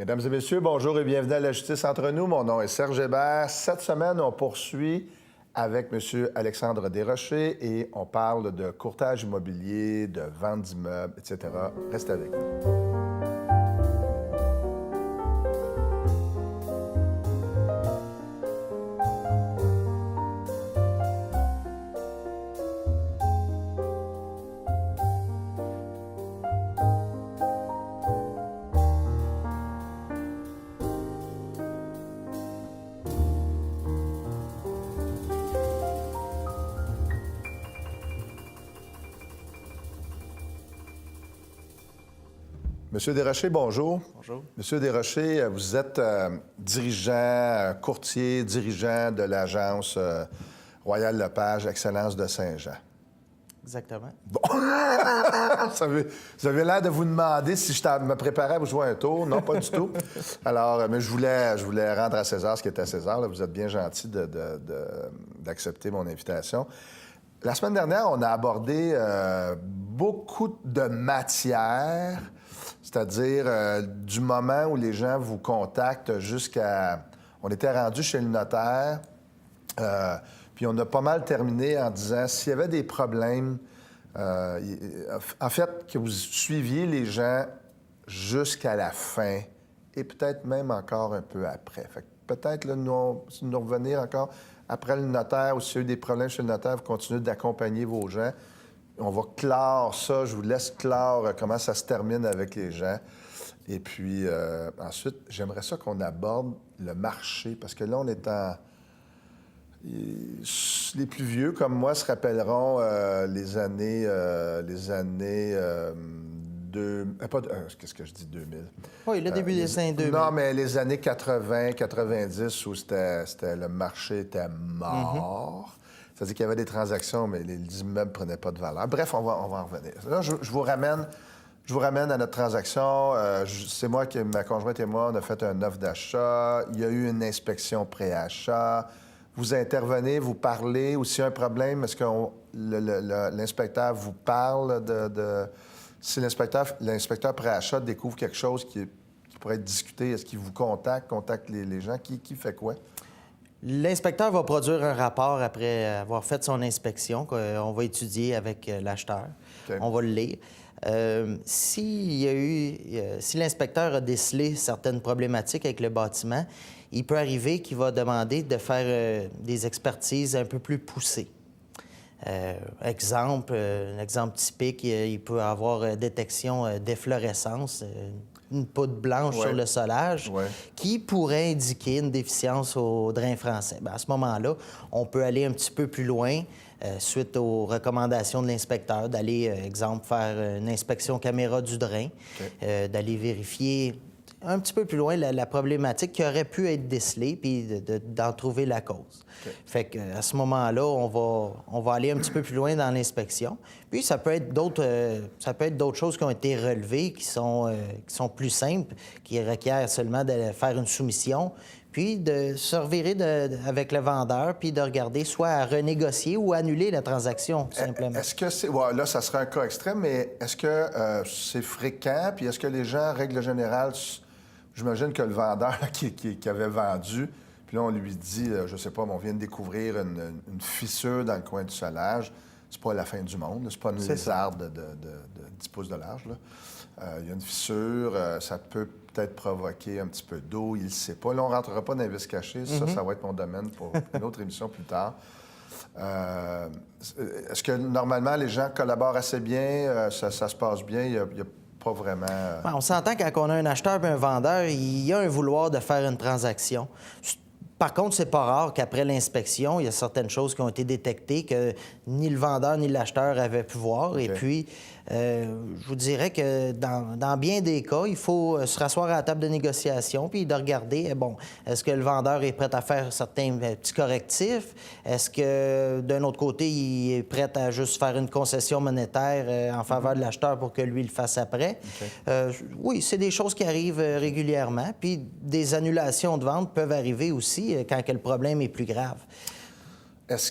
Mesdames et messieurs, bonjour et bienvenue à La Justice entre nous. Mon nom est Serge Hébert. Cette semaine, on poursuit avec M. Alexandre Desrochers et on parle de courtage immobilier, de vente d'immeubles, etc. Restez avec nous. Monsieur Desrochers, bonjour. Bonjour. Monsieur Desrochers, vous êtes dirigeant, courtier, dirigeant de l'agence Royal Lepage Excellence de Saint-Jean. Exactement. Bon. Vous avez l'air de vous demander si je me préparais à vous jouer un tour. Non, pas du tout. Alors, mais je voulais rendre à César ce qui est à César. Là. Vous êtes bien gentil d'accepter mon invitation. La semaine dernière, on a abordé beaucoup de matières, c'est-à-dire du moment où les gens vous contactent jusqu'à... On était rendu chez le notaire, puis on a pas mal terminé en disant s'il y avait des problèmes, en fait, que vous suiviez les gens jusqu'à la fin et peut-être même encore un peu après. Fait que peut-être là, nous revenir encore après le notaire ou s'il y a eu des problèmes chez le notaire, vous continuez d'accompagner vos gens. On va clore ça. Je vous laisse clore comment ça se termine avec les gens. Et puis, ensuite, j'aimerais ça qu'on aborde le marché, parce que là, on est en... Les plus vieux, comme moi, se rappelleront les années qu'est-ce que je dis, 2000? Oui, le début des années 2000. Non, mais les années 80, 90, où le marché était mort. C'est-à-dire qu'il y avait des transactions, mais les immeubles ne prenaient pas de valeur. Bref, on va en revenir. Là, je vous ramène à notre transaction. C'est moi ma conjointe et moi, on a fait une offre d'achat. Il y a eu une inspection pré-achat. Vous intervenez, vous parlez, ou s'il y a un problème, est-ce que l'inspecteur vous parle de... Si l'inspecteur pré-achat découvre quelque chose qui pourrait être discuté, est-ce qu'il vous contacte les gens? Qui fait quoi? L'inspecteur va produire un rapport après avoir fait son inspection qu'on va étudier avec l'acheteur. Okay. On va le lire. Si l'inspecteur a décelé certaines problématiques avec le bâtiment, il peut arriver qu'il va demander de faire des expertises un peu plus poussées. Un exemple typique, il peut avoir détection d'efflorescence, une poudre blanche sur le solage, qui pourrait indiquer une déficience au drain français. Bien, à ce moment-là, on peut aller un petit peu plus loin suite aux recommandations de l'inspecteur, d'aller, exemple, faire une inspection caméra du drain, d'aller vérifier un petit peu plus loin la problématique qui aurait pu être décelée, puis d'en trouver la cause. Fait qu'à ce moment-là, on va aller un petit peu plus loin dans l'inspection. Puis ça peut être d'autres choses qui ont été relevées, qui sont plus simples, qui requièrent seulement de faire une soumission, puis de se revirer avec le vendeur, puis de regarder soit à renégocier ou annuler la transaction, tout simplement. Est-ce que c'est... Ouais, là, ça serait un cas extrême, mais est-ce que c'est fréquent? Puis est-ce que les gens, en règle générale, j'imagine que le vendeur qui avait vendu, puis là, on lui dit, je sais pas, mais on vient de découvrir une fissure dans le coin du solage. C'est pas la fin du monde, c'est pas une lézarde de 10 pouces de large, là. Il y a une fissure, ça peut peut-être provoquer un petit peu d'eau, il ne sait pas. Là, on ne rentrera pas dans les vices cachés. Ça va être mon domaine pour une autre émission plus tard. Est-ce que, normalement, les gens collaborent assez bien? Ça se passe bien? Il y a pas vraiment... On s'entend que quand on a un acheteur et un vendeur, il y a un vouloir de faire une transaction. Par contre, c'est pas rare qu'après l'inspection, il y a certaines choses qui ont été détectées que ni le vendeur ni l'acheteur avaient pu voir. Et puis, je vous dirais que dans bien des cas, il faut se rasseoir à la table de négociation puis de regarder, bon, est-ce que le vendeur est prêt à faire certains petits correctifs? Est-ce que, d'un autre côté, il est prêt à juste faire une concession monétaire en faveur de l'acheteur pour que lui le fasse après? Oui, c'est des choses qui arrivent régulièrement. Puis des annulations de vente peuvent arriver aussi quand que le problème est plus grave.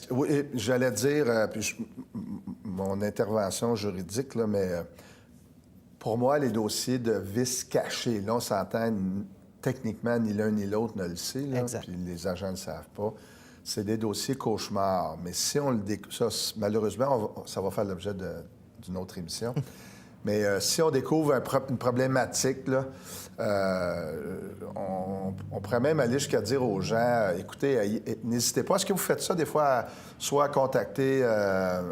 Oui, j'allais dire, mon intervention juridique, là, mais pour moi, les dossiers de vices cachés, là, on s'entend techniquement, ni l'un ni l'autre ne le sait, là, Exact. puis les agents ne le savent pas. C'est des dossiers cauchemars. Mais si on le ça, malheureusement, ça va faire l'objet d'une autre émission. Mais si on découvre une problématique, là, on pourrait même aller jusqu'à dire aux gens, écoutez, n'hésitez pas. Est-ce que vous faites ça des fois, soit à contacter un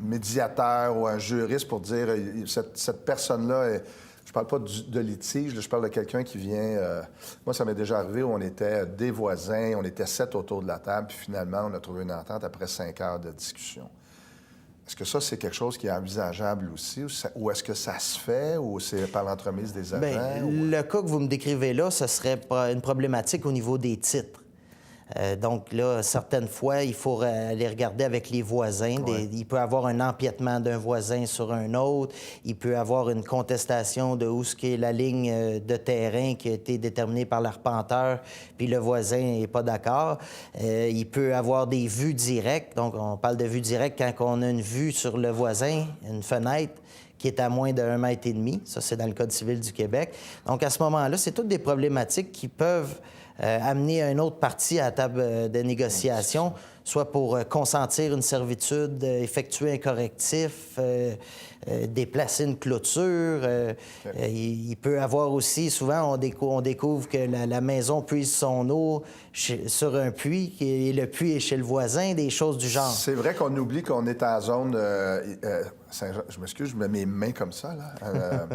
médiateur ou un juriste pour dire, cette personne-là, je parle pas de litige, là, je parle de quelqu'un qui vient... moi, ça m'est déjà arrivé où on était des voisins, on était 7 autour de la table, puis finalement, on a trouvé une entente après 5 heures de discussion. Est-ce que ça, c'est quelque chose qui est envisageable aussi, ou est-ce que ça se fait, ou c'est par l'entremise des agents? Bien, le cas que vous me décrivez là, ce serait une problématique au niveau des titres. Donc là, certaines fois, il faut aller regarder avec les voisins. Ouais. Il peut y avoir un empiètement d'un voisin sur un autre. Il peut y avoir une contestation de où est la ligne de terrain qui a été déterminée par l'arpenteur, puis le voisin n'est pas d'accord. Il peut y avoir des vues directes. Donc, on parle de vues directes quand on a une vue sur le voisin, une fenêtre, qui est à moins d'1,5 mètre. Ça, c'est dans le Code civil du Québec. Donc, à ce moment-là, c'est toutes des problématiques qui peuvent amener une autre partie à la table de négociation, soit pour consentir une servitude, effectuer un correctif, déplacer une clôture. Il peut y avoir aussi, souvent, on découvre que la maison puise son eau sur un puits et le puits est chez le voisin, des choses du genre. C'est vrai qu'on oublie qu'on est en zone... je m'excuse, je mets mes mains comme ça, là.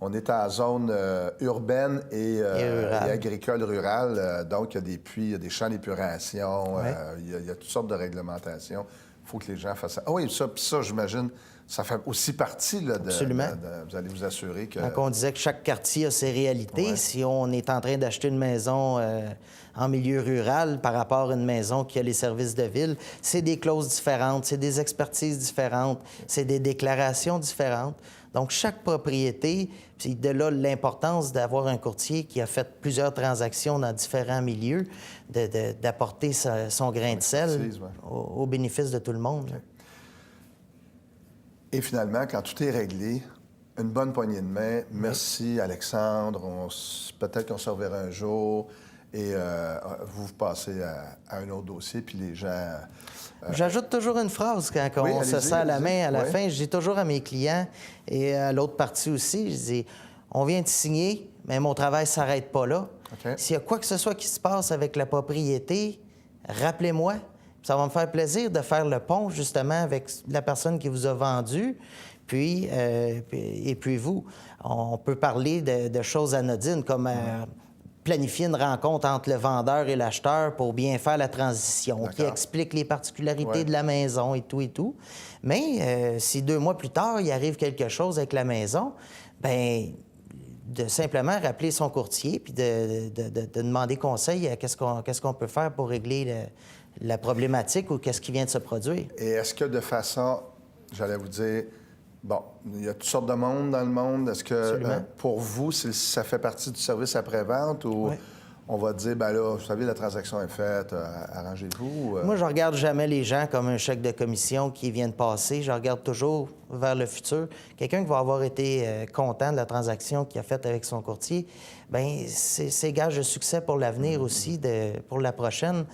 On est en zone urbaine et agricole rurale. Donc, il y a des puits, il y a des champs d'épuration, Ouais. il y a toutes sortes de réglementations. Il faut que les gens fassent ça. Ah oui, ça, j'imagine, ça fait aussi partie là, Absolument. vous allez vous assurer que... Donc, on disait que chaque quartier a ses réalités. Ouais. Si on est en train d'acheter une maison en milieu rural par rapport à une maison qui a les services de ville, c'est des clauses différentes, c'est des expertises différentes, c'est des déclarations différentes. Donc, chaque propriété, puis de là l'importance d'avoir un courtier qui a fait plusieurs transactions dans différents milieux, d'apporter son grain de sel Expertise, ouais. au bénéfice de tout le monde. OK. Et finalement, quand tout est réglé, une bonne poignée de main. Merci, Alexandre. Peut-être qu'on se reverra un jour et vous passez à un autre dossier, puis les gens... J'ajoute toujours une phrase quand Oui, on se allez-y, serre la allez-y. main à la Oui. fin. Je dis toujours à mes clients et à l'autre partie aussi, je dis, on vient de signer, mais mon travail ne s'arrête pas là. OK. S'il y a quoi que ce soit qui se passe avec la propriété, rappelez-moi. Ça va me faire plaisir de faire le pont, justement, avec la personne qui vous a vendu. Puis vous, on peut parler de choses anodines comme planifier une rencontre entre le vendeur et l'acheteur pour bien faire la transition, qui D'accord. explique les particularités Ouais. de la maison et tout et tout. Mais si 2 mois plus tard, il arrive quelque chose avec la maison, bien, de simplement rappeler son courtier puis de demander conseil à qu'est-ce qu'on peut faire pour régler la problématique ou qu'est-ce qui vient de se produire. Et est-ce que de façon, j'allais vous dire, bon, il y a toutes sortes de monde dans le monde. Est-ce que Absolument. pour vous, ça fait partie du service après-vente ou Oui. on va dire, ben là, vous savez, la transaction est faite, arrangez-vous? Moi, je regarde jamais les gens comme un chèque de commission qui vient de passer. Je regarde toujours vers le futur. Quelqu'un qui va avoir été content de la transaction qu'il a faite avec son courtier, bien, c'est gage de succès pour l'avenir aussi, pour la prochaine.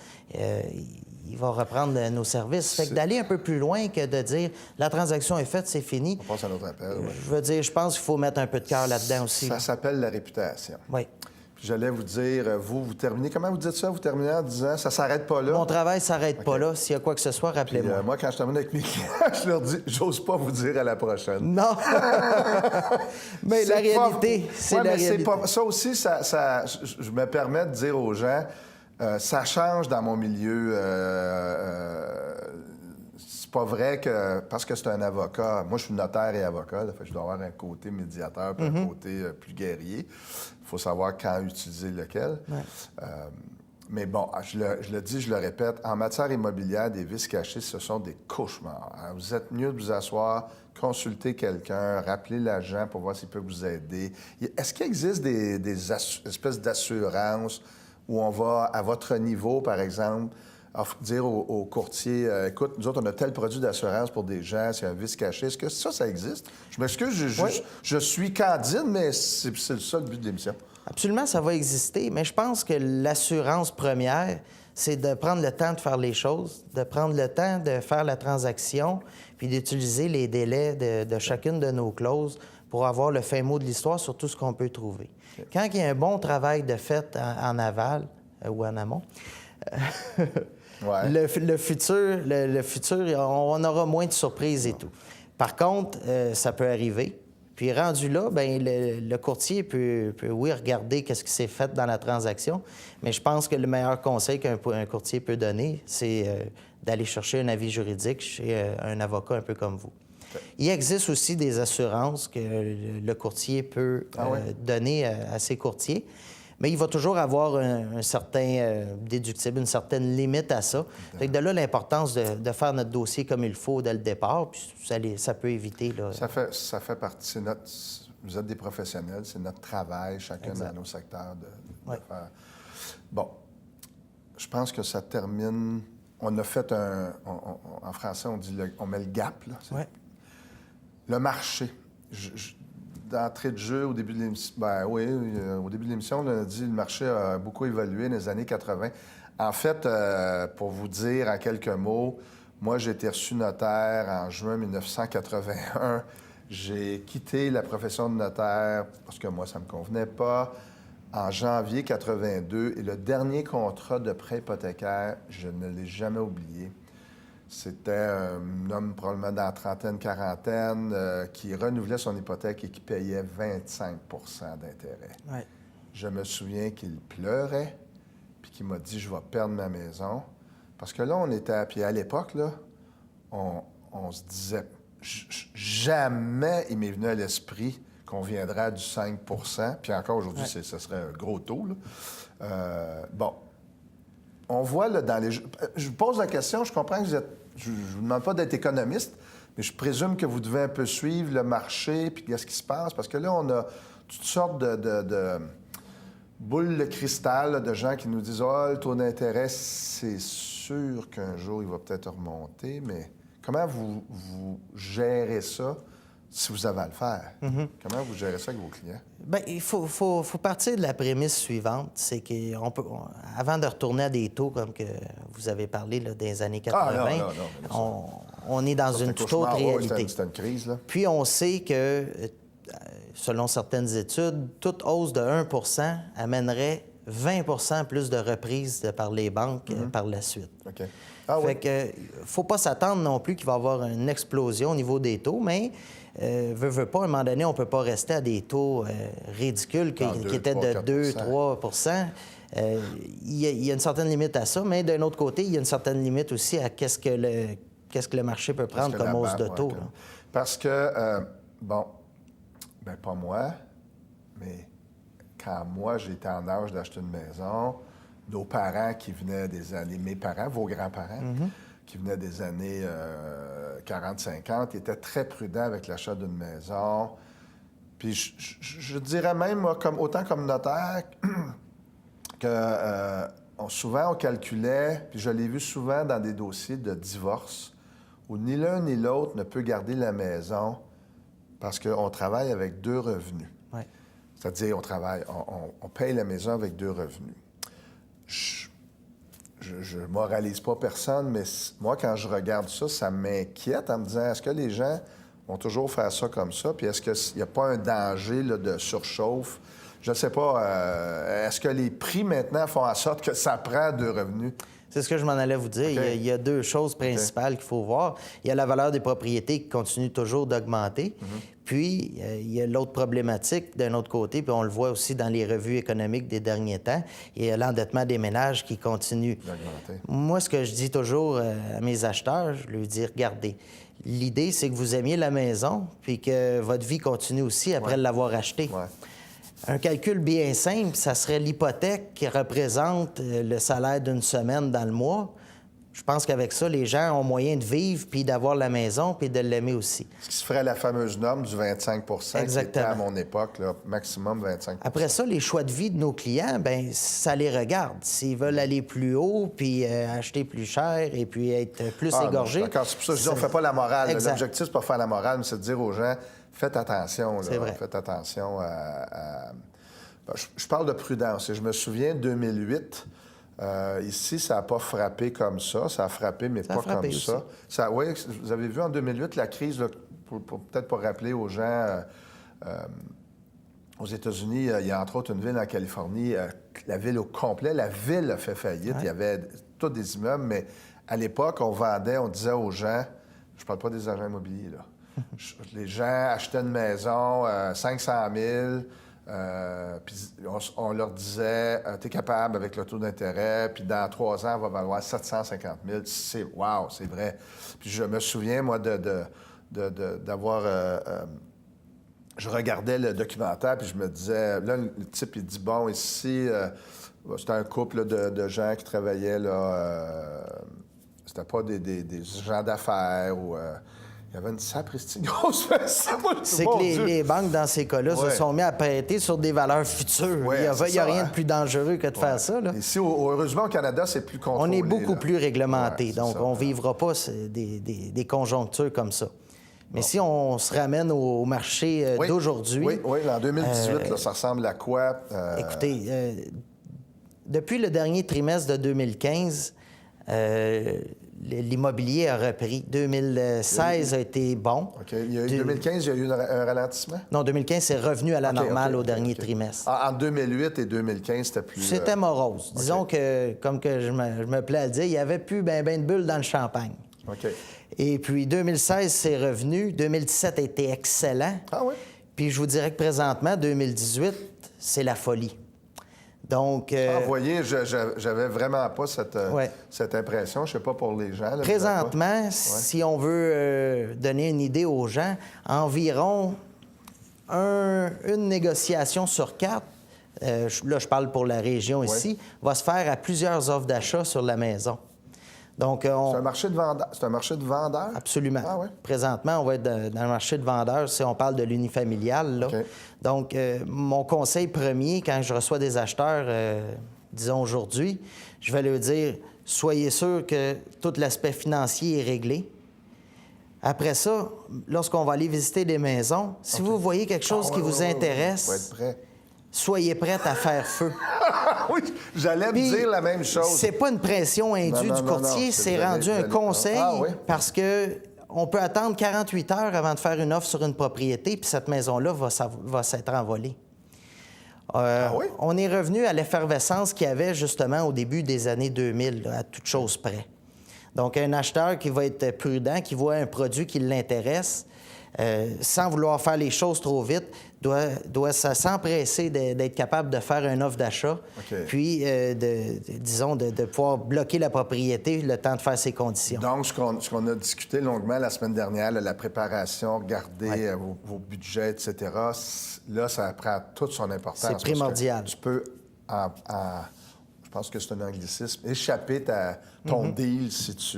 Il va reprendre nos services. Fait que d'aller un peu plus loin que de dire la transaction est faite, c'est fini. On passe à notre appel. ouais. Je veux dire, je pense qu'il faut mettre un peu de cœur là-dedans aussi. Ça s'appelle la réputation. Oui. Puis j'allais vous dire, vous terminez, comment vous dites ça? Vous terminez en disant, ça s'arrête pas là? Mon travail ne s'arrête pas là. S'il y a quoi que ce soit, Puis, rappelez-moi. moi, quand je termine avec mes clients, je leur dis, j'ose pas vous dire à la prochaine. Non! Mais la C'est réalité, pas- c'est Ouais, la mais réalité. ça aussi, je me permets de dire aux gens, ça change dans mon milieu. C'est pas vrai que parce que c'est un avocat, moi je suis notaire et avocat, là, fait que je dois avoir un côté médiateur puis un côté plus guerrier. Il faut savoir quand utiliser lequel. Ouais. Mais bon, je le dis, je le répète, en matière immobilière, des vices cachés, ce sont des cauchemars. Alors, vous êtes mieux de vous asseoir, consulter quelqu'un, rappeler l'agent pour voir s'il peut vous aider. Est-ce qu'il existe des espèces d'assurances où on va, à votre niveau, par exemple, dire aux courtiers, écoute, nous autres, on a tel produit d'assurance pour des gens, c'est un vice caché. Est-ce que ça existe? Je m'excuse, je suis candide, mais c'est ça le but de l'émission. Absolument, ça va exister, mais je pense que l'assurance première, c'est de prendre le temps de faire les choses, de prendre le temps de faire la transaction, puis d'utiliser les délais de chacune de nos clauses pour avoir le fin mot de l'histoire sur tout ce qu'on peut trouver. Okay. Quand il y a un bon travail de fait en aval ou en amont, le futur, on aura moins de surprises et tout. Par contre, ça peut arriver. Puis rendu là, bien, le courtier peut, oui, regarder qu'est-ce qui s'est fait dans la transaction, mais je pense que le meilleur conseil qu'un courtier peut donner, c'est d'aller chercher un avis juridique chez un avocat un peu comme vous. Okay. Il existe aussi des assurances que le courtier peut donner à ses courtiers, mais il va toujours avoir un certain déductible, une certaine limite à ça. Fait que de là, l'importance de faire notre dossier comme il faut dès le départ, puis ça peut éviter... Là, ça fait partie... Vous êtes des professionnels, c'est notre travail, chacun dans nos secteurs, de faire... Bon, je pense que ça termine... On a fait en français, on dit on met le gap, là. Le marché. D'entrée de jeu, au début de l'émission, au début de l'émission, on a dit que le marché a beaucoup évolué dans les années 80. En fait, pour vous dire en quelques mots, moi, j'ai été reçu notaire en juin 1981. J'ai quitté la profession de notaire parce que moi, ça ne me convenait pas en janvier 82. Et le dernier contrat de prêt hypothécaire, je ne l'ai jamais oublié. C'était un homme probablement dans la trentaine, quarantaine, qui renouvelait son hypothèque et qui payait 25 d'intérêt. Ouais. Je me souviens qu'il pleurait, puis qu'il m'a dit « Je vais perdre ma maison ». Parce que là, on était... Puis à l'époque, là, on se disait jamais il m'est venu à l'esprit qu'on viendrait à du 5 puis encore aujourd'hui, ce serait un gros taux, là. Bon. On voit là, dans les... Je vous pose la question, je comprends que vous êtes... Je ne vous demande pas d'être économiste, mais je présume que vous devez un peu suivre le marché puis qu'est-ce qui se passe. Parce que là, on a toutes sortes de boules de cristal là, de gens qui nous disent « Ah, le taux d'intérêt, c'est sûr qu'un jour, il va peut-être remonter. » Mais comment vous gérez ça si vous avez à le faire? Mm-hmm. Comment vous gérez ça avec vos clients? Bien, il faut partir de la prémisse suivante, c'est qu'on peut, avant de retourner à des taux comme que vous avez parlé là, des années 80, on est dans une toute autre réalité. C'est une crise, là. Puis on sait que, selon certaines études, toute hausse de 1 amènerait 20 plus de reprises par les banques par la suite. OK. Fait que faut pas s'attendre non plus qu'il va y avoir une explosion au niveau des taux, mais veut pas, à un moment donné, on ne peut pas rester à des taux ridicules qui étaient de 2-3 Il y a une certaine limite à ça, mais d'un autre côté, il y a une certaine limite aussi à qu'est-ce que le marché peut prendre comme hausse de taux. Parce que, pas moi, mais quand moi, j'étais en âge d'acheter une maison, nos parents qui venaient des années... Mes parents, vos grands-parents, qui venaient des années 40-50, étaient très prudents avec l'achat d'une maison. Puis je dirais même, moi, autant comme notaire, que souvent on calculait, puis je l'ai vu souvent dans des dossiers de divorce, où ni l'un ni l'autre ne peut garder la maison parce qu'on travaille avec 2 revenus. Ouais. C'est-à-dire, on paye la maison avec 2 revenus. Je ne moralise pas personne, mais moi, quand je regarde ça, ça m'inquiète en me disant, est-ce que les gens vont toujours faire ça comme ça? Puis est-ce qu'il n'y a pas un danger là, de surchauffe? Je ne sais pas. Est-ce que les prix maintenant font en sorte que ça prend 2 revenus? C'est ce que je m'en allais vous dire. Okay. Il y a 2 choses principales qu'il faut voir. Il y a la valeur des propriétés qui continue toujours d'augmenter. Puis, il y a l'autre problématique d'un autre côté, puis on le voit aussi dans les revues économiques des derniers temps, il y a l'endettement des ménages qui continue. Moi, ce que je dis toujours à mes acheteurs, je leur dis, regardez, l'idée, c'est que vous aimiez la maison, puis que votre vie continue aussi après l'avoir achetée. Ouais. Un calcul bien simple, ça serait l'hypothèque qui représente le salaire d'une semaine dans le mois, je pense qu'avec ça, les gens ont moyen de vivre, puis d'avoir la maison, puis de l'aimer aussi. Ce qui se ferait la fameuse norme du 25 Exactement. qui était à mon époque, là, maximum 25 Après ça, les choix de vie de nos clients, bien, ça les regarde. S'ils veulent aller plus haut, puis acheter plus cher, et puis être plus égorgés. D'accord, c'est pour ça que je dis, on ne fait pas la morale. Exact. L'objectif, c'est pas faire la morale, mais c'est de dire aux gens, faites attention. Là, C'est vrai. Faites attention à... Ben, je parle de prudence. Je me souviens, 2008, ici, ça n'a pas frappé comme ça. Ça a frappé, mais Ça a pas frappé comme aussi. ça. Oui, vous avez vu en 2008, la crise, là, peut-être pour rappeler aux gens... aux États-Unis, il y a entre autres une ville en Californie, la ville au complet, la ville a fait faillite. Il y avait tous des immeubles, mais à l'époque, on disait aux gens, je parle pas des agents immobiliers, là. Les gens achetaient une maison, 500 000, puis on leur disait, tu es capable avec le taux d'intérêt, puis dans 3 ans, elle va valoir 750 000. Wow, c'est vrai. Puis je me souviens, moi, d'avoir... je regardais le documentaire, puis je me disais... Là, le type, il dit, bon, ici, c'était un couple là, de gens qui travaillaient, là... c'était pas des gens d'affaires ou... il y avait une sapristi grosse C'est que les banques, dans ces cas-là, se sont mis à prêter sur des valeurs futures. Ouais, il n'y a rien hein? de plus dangereux que de faire ça. Là. Ici, heureusement, au Canada, c'est plus contrôlé. On est beaucoup plus réglementé, Ouais, donc on ne vivra pas des conjonctures comme ça. Mais si on se ramène au marché d'aujourd'hui... Oui, en 2018, là, ça ressemble à quoi? Écoutez, depuis le dernier trimestre de 2015, l'immobilier a repris. 2016 a été bon. OK. 2015, il y a eu un ralentissement? Non, 2015, c'est revenu à la normale au dernier trimestre. En 2008 et 2015, c'était plus... C'était morose. Disons que, comme que je me plais à le dire, il n'y avait plus ben de bulles dans le champagne. OK. Et puis 2016, c'est revenu. 2017 a été excellent. Ah oui? Puis je vous dirais que présentement, 2018, c'est la folie. Donc... vous voyez, j'avais vraiment pas cette impression. Je sais pas pour les gens. Là, présentement, si on veut donner une idée aux gens, environ une négociation sur 4, là je parle pour la région ici, va se faire à plusieurs offres d'achat sur la maison. Donc, c'est un marché de vendeurs? C'est un marché de vendeurs? Absolument. Ah, ouais? Présentement, on va être dans le marché de vendeurs si on parle de l'unifamilial. Là. Okay. Donc, mon conseil premier, quand je reçois des acheteurs, disons aujourd'hui, je vais leur dire, soyez sûr que tout l'aspect financier est réglé. Après ça, lorsqu'on va aller visiter des maisons, si vous voyez quelque chose qui vous intéresse, faut être prêt. Soyez prête à faire feu. Oui, j'allais me dire la même chose. C'est pas une pression indue du courtier, c'est rendu un conseil parce que on peut attendre 48 heures avant de faire une offre sur une propriété, puis cette maison-là va s'être envolée. On est revenu à l'effervescence qu'il y avait justement au début des années 2000, là, à toute chose près. Donc, un acheteur qui va être prudent, qui voit un produit qui l'intéresse, sans vouloir faire les choses trop vite, doit s'empresser d'être capable de faire une offre d'achat, puis, de pouvoir bloquer la propriété le temps de faire ses conditions. Donc, ce qu'on a discuté longuement la semaine dernière, là, la préparation, regarder vos budgets, etc., là, ça prend toute son importance. C'est primordial. Tu peux, je pense que c'est un anglicisme, échapper ton deal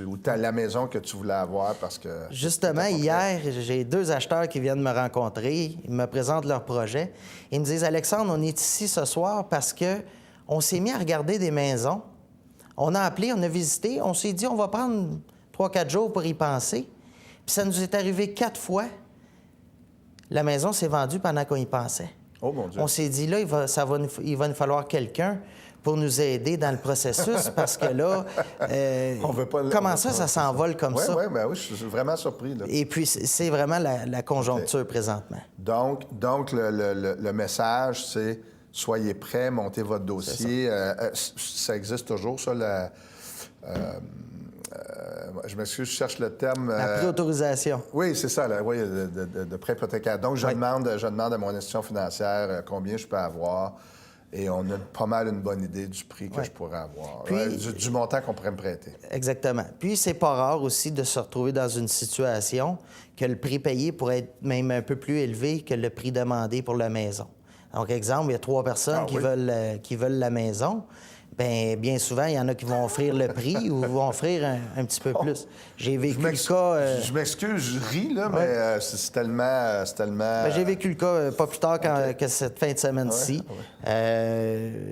ou la maison que tu voulais avoir parce que... Justement, hier, j'ai 2 acheteurs qui viennent me rencontrer. Ils me présentent leur projet. Ils me disent, Alexandre, on est ici ce soir parce que on s'est mis à regarder des maisons. On a appelé, on a visité. On s'est dit, on va prendre 3-4 jours pour y penser. Puis ça nous est arrivé 4 fois. La maison s'est vendue pendant qu'on y pensait. Oh, mon Dieu. On s'est dit, là, il va nous falloir quelqu'un pour nous aider dans le processus, parce que là, comment ça s'envole comme ça? Oui, ben oui, je suis vraiment surpris. Là. Et puis, c'est vraiment la conjoncture présentement. Donc le message, c'est soyez prêts, montez votre dossier. Ça existe toujours, ça, je m'excuse, je cherche le terme... La préautorisation. Oui, c'est ça, de prêt hypothécaire. Donc, je demande à mon institution financière combien je peux avoir. Et on a pas mal une bonne idée du prix que je pourrais avoir, puis, du montant qu'on pourrait me prêter. Exactement. Puis, c'est pas rare aussi de se retrouver dans une situation que le prix payé pourrait être même un peu plus élevé que le prix demandé pour la maison. Donc, exemple, il y a 3 personnes qui veulent la maison, Bien souvent, il y en a qui vont offrir le prix ou vont offrir un petit peu plus. J'ai vécu le cas... Je m'excuse, je ris, là, mais c'est tellement... J'ai vécu le cas pas plus tard que cette fin de semaine-ci.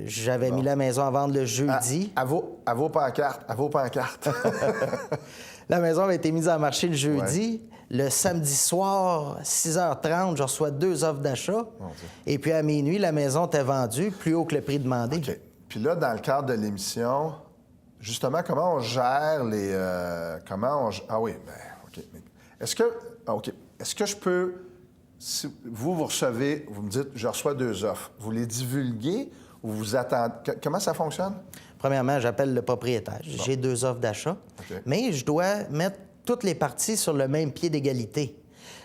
J'avais mis la maison à vendre le jeudi. À vos pancartes, à vos pancartes. La maison avait été mise en marché le jeudi. Le samedi soir, 6h30, je reçois 2 offres d'achat. Et puis à minuit, la maison était vendue plus haut que le prix demandé. OK. Puis là, dans le cadre de l'émission, justement, comment on gère les... Ah oui, bien, OK. Est-ce que... OK. Est-ce que je peux... Si vous recevez... Vous me dites, je reçois 2 offres. Vous les divulguez ou vous attendez... Comment ça fonctionne? Premièrement, j'appelle le propriétaire. J'ai 2 offres d'achat. Mais je dois mettre toutes les parties sur le même pied d'égalité.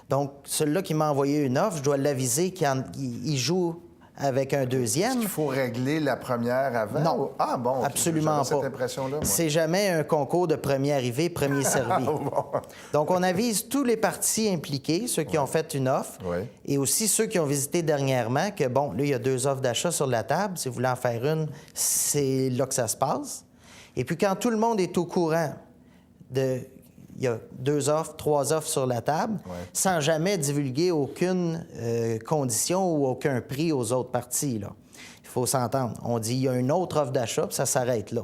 Donc, celui-là qui m'a envoyé une offre, je dois l'aviser qu'il joue avec un deuxième. Est-ce qu'il faut régler la première avant? Non. Ah bon, absolument pas. cette impression-là, moi. C'est jamais un concours de premier arrivé, premier servi. Donc, on avise tous les partis impliqués, ceux qui ont fait une offre, et aussi ceux qui ont visité dernièrement, que bon, là, il y a 2 offres d'achat sur la table. Si vous voulez en faire une, c'est là que ça se passe. Et puis, quand tout le monde est au courant il y a 2 offres, 3 offres sur la table, sans jamais divulguer aucune condition ou aucun prix aux autres parties, là. Il faut s'entendre. On dit il y a une autre offre d'achat, puis ça s'arrête là.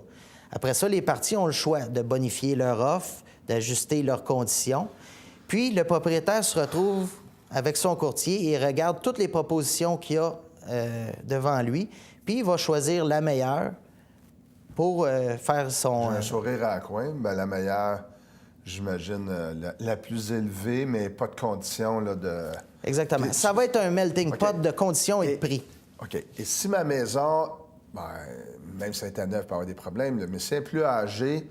Après ça, les parties ont le choix de bonifier leur offre, d'ajuster leurs conditions. Puis, le propriétaire se retrouve avec son courtier et regarde toutes les propositions qu'il y a devant lui, puis il va choisir la meilleure pour faire son... J'ai un sourire à la coin, bien, la meilleure... J'imagine la plus élevée, mais pas de conditions là, de... Exactement. Ça va être un melting pot de conditions et de prix. OK. Et si ma maison, même si elle est à neuf, peut avoir des problèmes, là, mais si elle est plus âgée,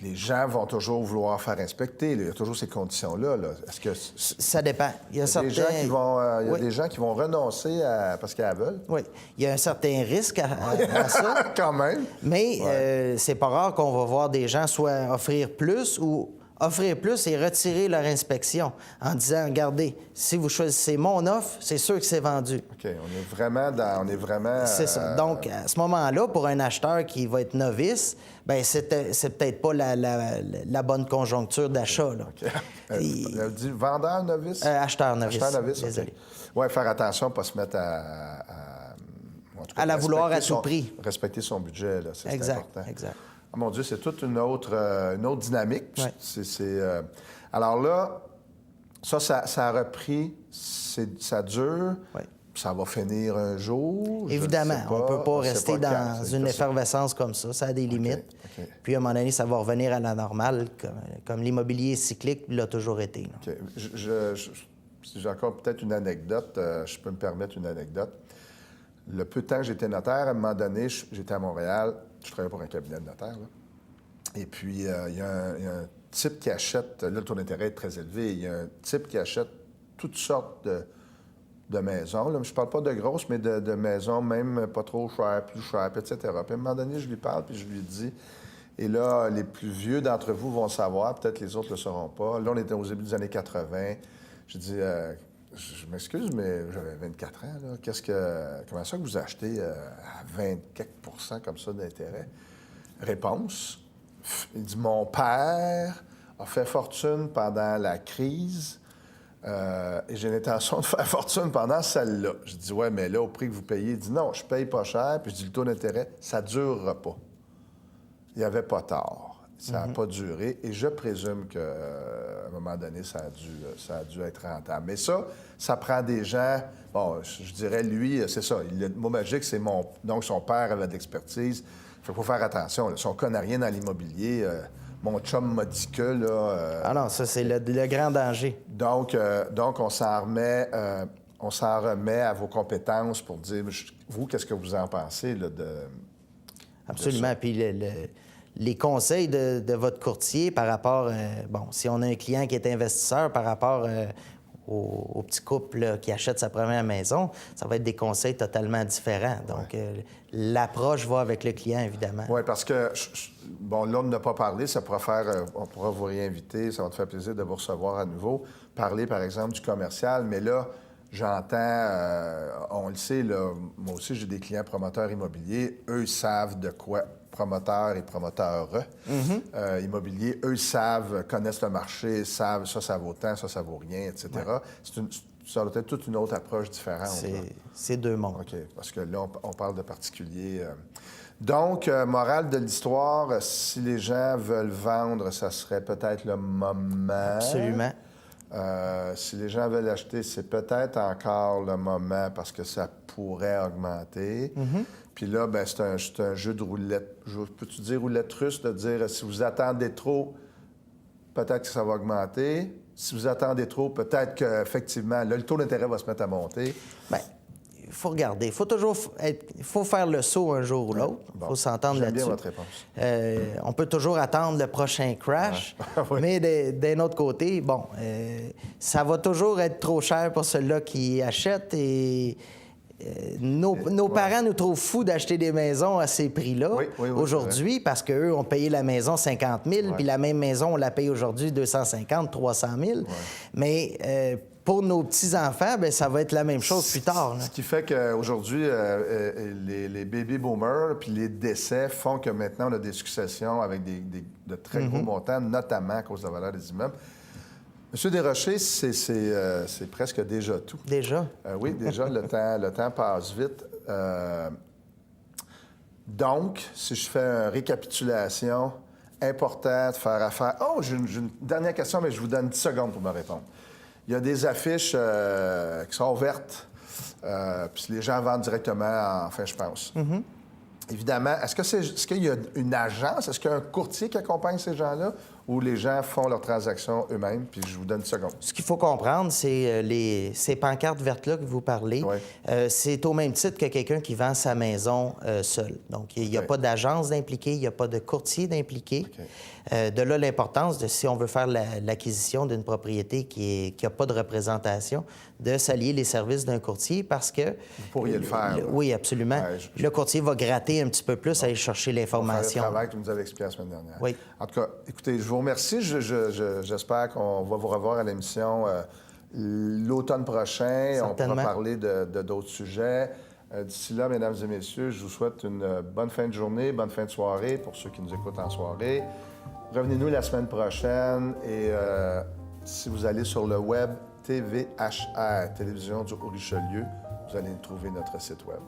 les gens vont toujours vouloir faire inspecter. Là. Il y a toujours ces conditions-là. Là. Est-ce que... Ça dépend. Il y a certains... des gens qui vont, il y a des gens qui vont renoncer parce qu'elles veulent. Oui. Il y a un certain risque à ça. Quand même. Mais c'est pas rare qu'on va voir des gens soit offrir plus ou offrir plus et retirer leur inspection en disant, regardez, si vous choisissez mon offre, c'est sûr que c'est vendu. OK. On est vraiment dans... C'est ça. Donc, à ce moment-là, pour un acheteur qui va être novice, bien, c'est peut-être pas la bonne conjoncture d'achat. Là. OK. Elle dit vendeur novice? Acheteur novice. Acheteur novice, désolé. Oui, faire attention, pas se mettre en tout cas, à la vouloir à tout prix. Respecter son budget, là, c'est important. Exact. Oh, mon Dieu, c'est toute une autre dynamique. Ouais. Alors là, ça a repris, ça dure, ça va finir un jour. Évidemment, on ne peut pas rester dans une effervescence comme ça. Ça a des limites. OK. Puis, à un moment donné, ça va revenir à la normale, comme l'immobilier cyclique l'a toujours été. OK. Si j'ai encore peut-être une anecdote, je peux me permettre une anecdote. Le peu de temps que j'étais notaire, à un moment donné, j'étais à Montréal, je travaillais pour un cabinet de notaire, là. Et puis, il y a un type qui achète, là, le taux d'intérêt est très élevé, il y a un type qui achète toutes sortes de maisons. Là. Je ne parle pas de grosses, mais de maisons même pas trop chères, plus chères, etc. Puis à un moment donné, je lui parle, puis je lui dis, et là, les plus vieux d'entre vous vont savoir, peut-être les autres ne le sauront pas. Là, on était au début des années 80. Je dis, je m'excuse, mais j'avais 24 ans, là. Comment ça que vous achetez à 20 quelques % comme ça d'intérêt? Réponse, il dit, mon père a fait fortune pendant la crise et j'ai l'intention de faire fortune pendant celle-là. Je dis, ouais, mais là, au prix que vous payez, il dit, non, je paye pas cher. Puis je dis, le taux d'intérêt, ça ne durera pas. Il n'y avait pas tort. Ça n'a pas duré. Et je présume qu'à un moment donné, ça a dû être rentable. Mais ça prend des gens... Bon, je dirais, lui, c'est ça. Le mot magique, c'est mon... Donc, son père avait de l'expertise. Il faut faire attention. Là. Si on ne connaît rien dans l'immobilier, mon chum m'a dit que, là... Ah non, ça, c'est le grand danger. Donc on s'en remet... on s'en remet à vos compétences pour dire, vous, qu'est-ce que vous en pensez, là, Absolument. Puis les conseils de votre courtier par rapport, si on a un client qui est investisseur par rapport au petit couple là, qui achète sa première maison, ça va être des conseils totalement différents. Donc, l'approche va avec le client, évidemment. Oui, parce que, bon, là, on n'a pas parlé, ça pourra faire, on pourra vous réinviter, ça va te faire plaisir de vous recevoir à nouveau, parler, par exemple, du commercial, mais là, j'entends, on le sait, là, moi aussi, j'ai des clients promoteurs immobiliers. Eux, ils savent de quoi, promoteurs et promoteurs immobiliers, eux, ils savent, connaissent le marché, savent ça vaut tant, ça vaut rien, etc. Ouais. Ça doit être toute une autre approche différente. C'est deux mondes. OK, parce que là, on parle de particuliers. Donc, morale de l'histoire, si les gens veulent vendre, ça serait peut-être le moment. Absolument. Si les gens veulent acheter, c'est peut-être encore le moment parce que ça pourrait augmenter. Puis là, ben, c'est un jeu de roulette. Peux-tu dire roulette russe, de dire si vous attendez trop, peut-être que ça va augmenter. Si vous attendez trop, peut-être qu'effectivement, là, le taux d'intérêt va se mettre à monter. Bien, il faut regarder. Il faut faire le saut un jour ou l'autre. Il faut s'entendre là-dessus. J'aime bien votre réponse. On peut toujours attendre le prochain crash, oui. Mais d'un autre côté, bon, ça va toujours être trop cher pour ceux-là qui achètent et nos parents nous trouvent fous d'acheter des maisons à ces prix-là aujourd'hui parce qu'eux ont payé la maison 50 000 puis la même maison, on la paye aujourd'hui 250 300 000 Mais pour nos petits-enfants, bien, ça va être la même chose plus tard. Là. Ce qui fait qu'aujourd'hui, les baby boomers puis les décès font que maintenant, on a des successions avec de très gros montants, notamment à cause de la valeur des immeubles. Monsieur Desrochers, c'est presque déjà tout. Déjà? Oui, déjà, le temps passe vite. Donc, si je fais une récapitulation, important de faire affaire... Oh, j'ai une dernière question, mais je vous donne 10 secondes pour me répondre. Il y a des affiches qui sont ouvertes, puis les gens vendent directement, enfin, je pense. Évidemment, est-ce qu'il y a une agence, est-ce qu'il y a un courtier qui accompagne ces gens-là ou les gens font leurs transactions eux-mêmes? Puis je vous donne une seconde. Ce qu'il faut comprendre, c'est ces pancartes vertes-là que vous parlez. C'est au même titre que quelqu'un qui vend sa maison seul. Donc, il n'y a pas d'agence d'impliqué, il n'y a pas de courtier d'impliqué. De là, l'importance de, si on veut faire l'acquisition d'une propriété qui n'a pas de représentation, de s'allier les services d'un courtier parce que... Vous pourriez le faire. Oui, absolument. Le courtier va gratter un petit peu plus, aller chercher l'information. Le travail que vous nous avez expliqué la semaine dernière. Oui. En tout cas, écoutez, je vous remercie. J'espère qu'on va vous revoir à l'émission l'automne prochain. Certainement. On pourra parler de d'autres sujets. D'ici là, mesdames et messieurs, je vous souhaite une bonne fin de journée, bonne fin de soirée pour ceux qui nous écoutent en soirée. Revenez-nous la semaine prochaine et si vous allez sur le web TVHR, Télévision du Haut-Richelieu, vous allez trouver notre site web.